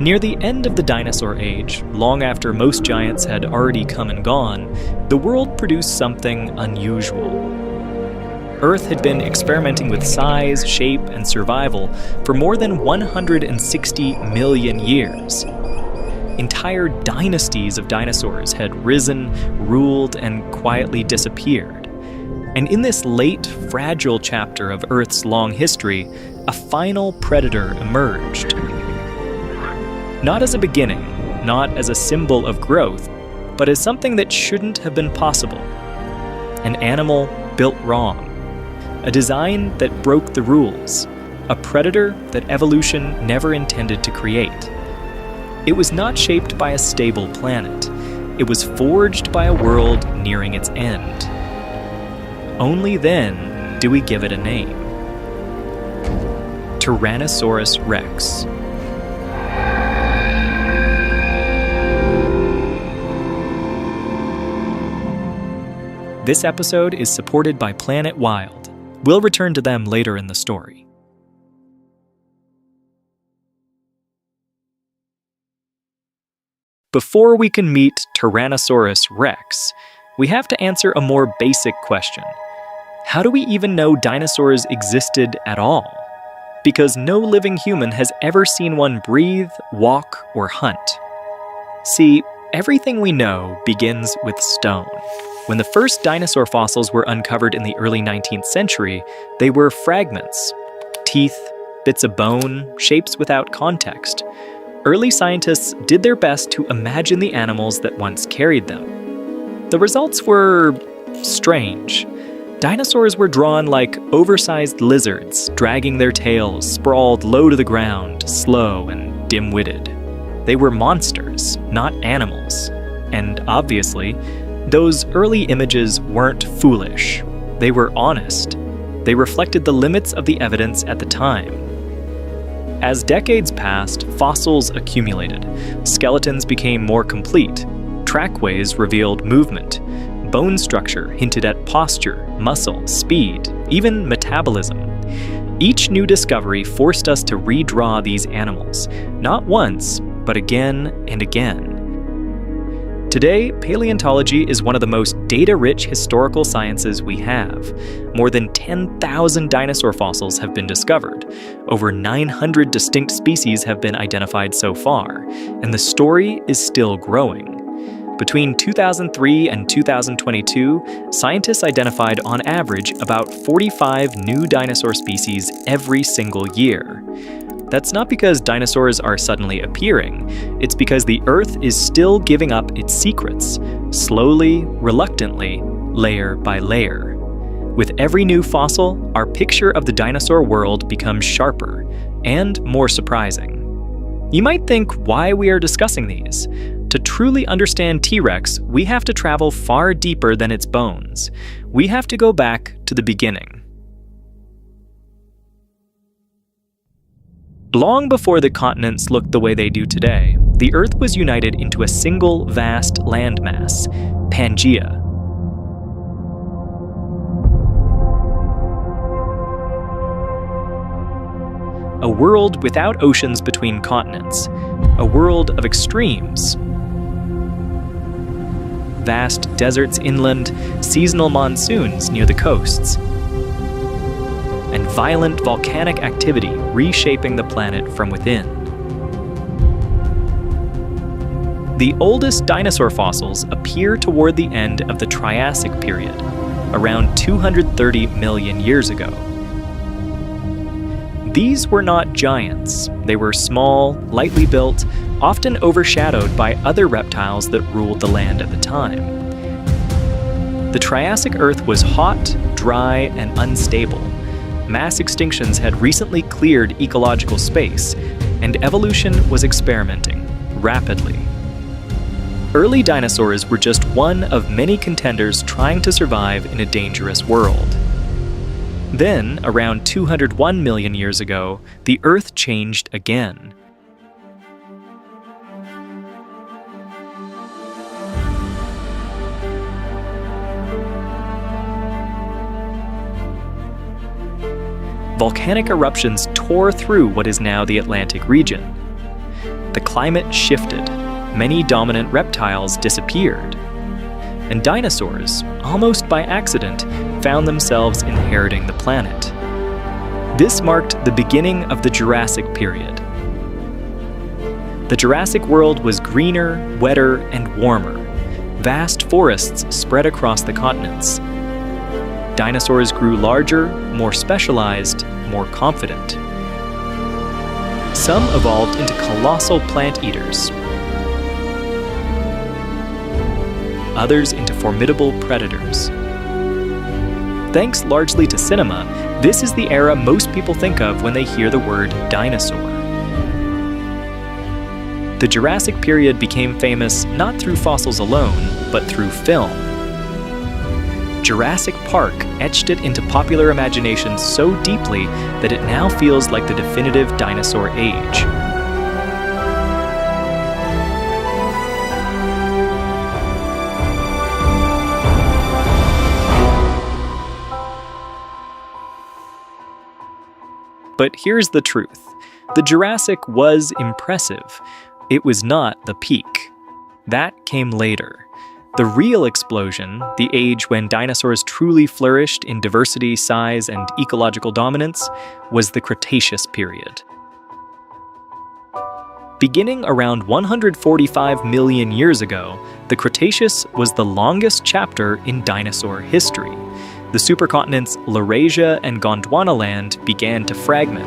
Near the end of the dinosaur age, long after most giants had already come and gone, the world produced something unusual. Earth had been experimenting with size, shape, and survival for more than 160 million years. Entire dynasties of dinosaurs had risen, ruled, and quietly disappeared. And in this late, fragile chapter of Earth's long history, a final predator emerged. Not as a beginning, not as a symbol of growth, but as something that shouldn't have been possible. An animal built wrong. A design that broke the rules. A predator that evolution never intended to create. It was not shaped by a stable planet. It was forged by a world nearing its end. Only then do we give it a name. Tyrannosaurus rex. This episode is supported by Planet Wild. We'll return to them later in the story. Before we can meet Tyrannosaurus rex, we have to answer a more basic question. How do we even know dinosaurs existed at all? Because no living human has ever seen one breathe, walk, or hunt. See, everything we know begins with stone. When the first dinosaur fossils were uncovered in the early 19th century, they were fragments, teeth, bits of bone, shapes without context. Early scientists did their best to imagine the animals that once carried them. The results were strange. Dinosaurs were drawn like oversized lizards, dragging their tails, sprawled low to the ground, slow and dim-witted. They were monsters, not animals. And obviously, those early images weren't foolish. They were honest. They reflected the limits of the evidence at the time. As decades passed, fossils accumulated. Skeletons became more complete. Trackways revealed movement. Bone structure hinted at posture, muscle, speed, even metabolism. Each new discovery forced us to redraw these animals, not once, but again and again. Today, paleontology is one of the most data-rich historical sciences we have. More than 10,000 dinosaur fossils have been discovered. Over 900 distinct species have been identified so far, and the story is still growing. Between 2003 and 2022, scientists identified on average about 45 new dinosaur species every single year. That's not because dinosaurs are suddenly appearing, it's because the Earth is still giving up its secrets, slowly, reluctantly, layer by layer. With every new fossil, our picture of the dinosaur world becomes sharper and more surprising. You might think why we are discussing these. To truly understand T-Rex, we have to travel far deeper than its bones. We have to go back to the beginning. Long before the continents looked the way they do today, the Earth was united into a single vast landmass, Pangaea. A world without oceans between continents, a world of extremes. Vast deserts inland, seasonal monsoons near the coasts, and violent volcanic activity reshaping the planet from within. The oldest dinosaur fossils appear toward the end of the Triassic period, around 230 million years ago. These were not giants. They were small, lightly built, often overshadowed by other reptiles that ruled the land at the time. The Triassic Earth was hot, dry, and unstable. Mass extinctions had recently cleared ecological space, and evolution was experimenting rapidly. Early dinosaurs were just one of many contenders trying to survive in a dangerous world. Then, around 201 million years ago, the Earth changed again. Volcanic eruptions tore through what is now the Atlantic region. the climate shifted, many dominant reptiles disappeared, and dinosaurs, almost by accident, found themselves inheriting the planet. This marked the beginning of the Jurassic period. The Jurassic world was greener, wetter, and warmer. Vast forests spread across the continents. Dinosaurs grew larger, more specialized, more confident. Some evolved into colossal plant eaters, others into formidable predators. Thanks largely to cinema, this is the era most people think of when they hear the word dinosaur. The Jurassic period became famous not through fossils alone, but through film. Jurassic Park etched it into popular imagination so deeply that it now feels like the definitive dinosaur age. But here's the truth. The Jurassic was impressive. It was not the peak. That came later. The real explosion, the age when dinosaurs truly flourished in diversity, size, and ecological dominance, was the Cretaceous period. Beginning around 145 million years ago, the Cretaceous was the longest chapter in dinosaur history. The supercontinents Laurasia and Gondwanaland began to fragment.